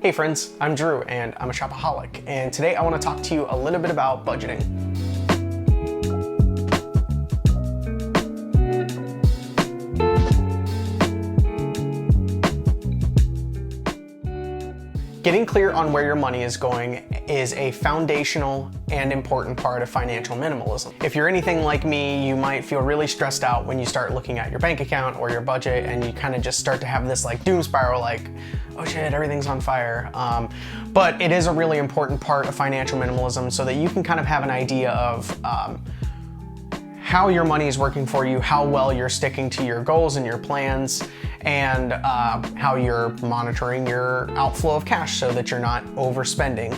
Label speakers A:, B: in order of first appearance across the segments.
A: Hey friends, I'm Drew and I'm a shopaholic, and today I want to talk to you a little bit about budgeting. Getting clear on where your money is going is a foundational and important part of financial minimalism. If you're anything like me, you might feel really stressed out when you start looking at your bank account or your budget, and you kind of just start to have this like doom spiral, like, oh shit, everything's on fire. But it is a really important part of financial minimalism so that you can kind of have an idea of how your money is working for you, how well you're sticking to your goals and your plans, and how you're monitoring your outflow of cash so that you're not overspending.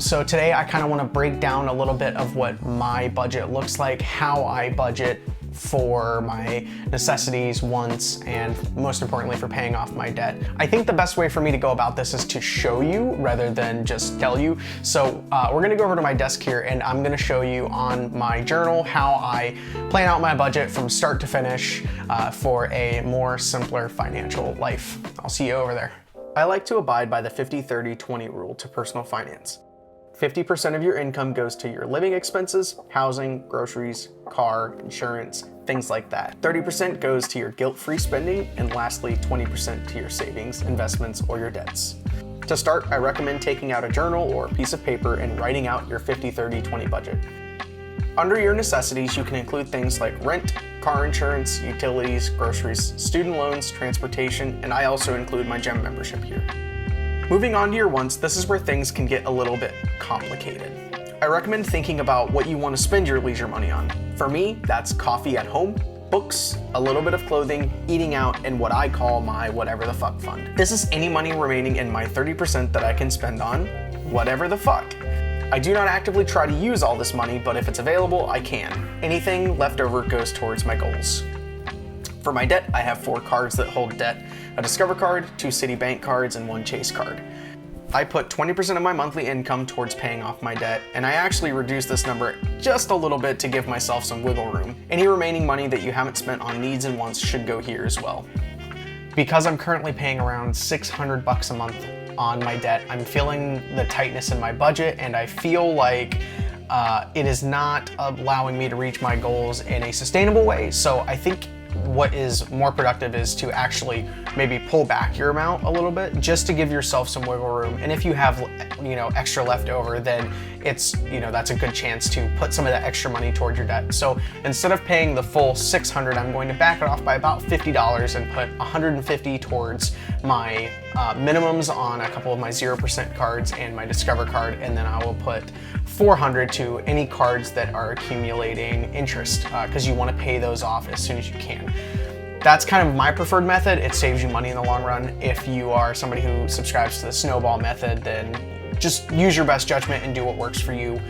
A: So today I kind of want to break down a little bit of what my budget looks like, how I budget for my necessities, wants, and most importantly for paying off my debt. I think the best way for me to go about this is to show you rather than just tell you. So we're gonna go over to my desk here and I'm gonna show you on my journal how I plan out my budget from start to finish for a more simpler financial life. I'll see you over there. I like to abide by the 50-30-20 rule to personal finance. 50% of your income goes to your living expenses, housing, groceries, car, insurance, things like that. 30% goes to your guilt-free spending, and lastly, 20% to your savings, investments, or your debts. To start, I recommend taking out a journal or a piece of paper and writing out your 50-30-20 budget. Under your necessities, you can include things like rent, car insurance, utilities, groceries, student loans, transportation, and I also include my gym membership here. Moving on to your wants, this is where things can get a little bit complicated. I recommend thinking about what you want to spend your leisure money on. For me, that's coffee at home, books, a little bit of clothing, eating out, and what I call my whatever the fuck fund. This is any money remaining in my 30% that I can spend on whatever the fuck. I do not actively try to use all this money, but if it's available, I can. Anything left over goes towards my goals. For my debt, I have 4 cards that hold debt: a Discover card, 2 Citibank cards, and 1 Chase card. I put 20% of my monthly income towards paying off my debt, and I actually reduced this number just a little bit to give myself some wiggle room. Any remaining money that you haven't spent on needs and wants should go here as well. Because I'm currently paying around $600 a month on my debt, I'm feeling the tightness in my budget, and I feel like it is not allowing me to reach my goals in a sustainable way. So I think what is more productive is to actually maybe pull back your amount a little bit just to give yourself some wiggle room. And if you have, extra left over, then it's, that's a good chance to put some of that extra money toward your debt. So instead of paying the full $600, I'm going to back it off by about $50 and put $150 towards my minimums on a couple of my 0% cards and my Discover card, and then I will put $400 to any cards that are accumulating interest because you want to pay those off as soon as you can. That's kind of my preferred method. It saves you money in the long run. If you are somebody who subscribes to the snowball method, then just use your best judgment and do what works for you.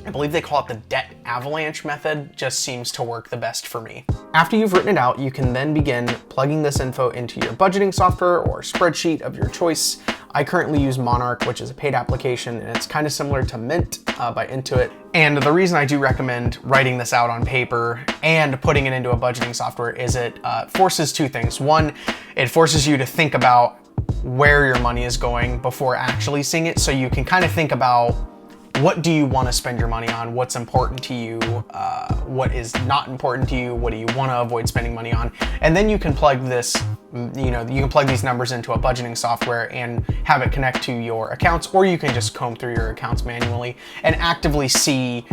A: I believe they call it the debt avalanche method, just seems to work the best for me. After you've written it out, you can then begin plugging this info into your budgeting software or spreadsheet of your choice. I currently use Monarch, which is a paid application, and it's kind of similar to Mint by Intuit. And the reason I do recommend writing this out on paper and putting it into a budgeting software is it forces 2 things. One, it forces you to think about where your money is going before actually seeing it, so you can kind of think about what do you want to spend your money on, what's important to you, what is not important to you, what do you want to avoid spending money on, and then you can plug this, you can plug these numbers into a budgeting software and have it connect to your accounts, or you can just comb through your accounts manually and actively see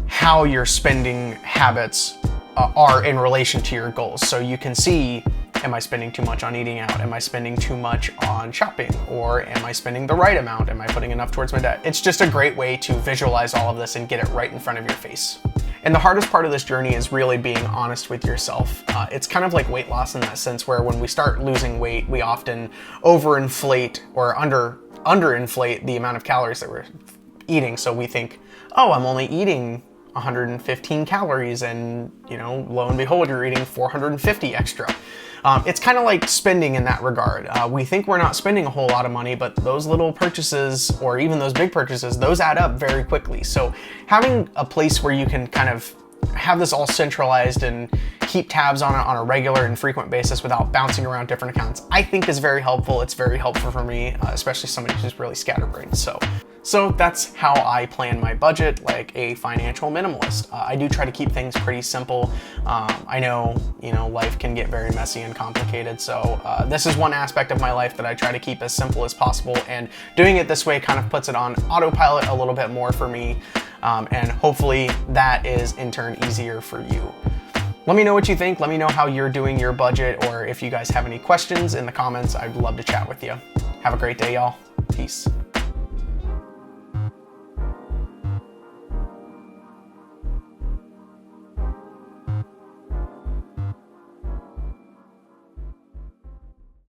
A: how your spending habits are in relation to your goals. So you can see, am I spending too much on eating out? Am I spending too much on shopping? Or am I spending the right amount? Am I putting enough towards my debt? It's just a great way to visualize all of this and get it right in front of your face. And the hardest part of this journey is really being honest with yourself. It's kind of like weight loss in that sense, where when we start losing weight, we often overinflate or underinflate the amount of calories that we're eating. So we think, oh, I'm only eating 115 calories, and lo and behold, you're eating 450 extra. It's kind of like spending in that regard. We think we're not spending a whole lot of money, but those little purchases, or even those big purchases, those add up very quickly. So having a place where you can kind of have this all centralized and keep tabs on it on a regular and frequent basis without bouncing around different accounts, I think is very helpful. It's very helpful for me, especially somebody who's really scatterbrained. So that's how I plan my budget, like a financial minimalist. I do try to keep things pretty simple. I know, life can get very messy and complicated. So this is one aspect of my life that I try to keep as simple as possible. And doing it this way kind of puts it on autopilot a little bit more for me. And hopefully that is in turn easier for you. Let me know what you think. Let me know how you're doing your budget, or if you guys have any questions in the comments. I'd love to chat with you. Have a great day, y'all. Peace.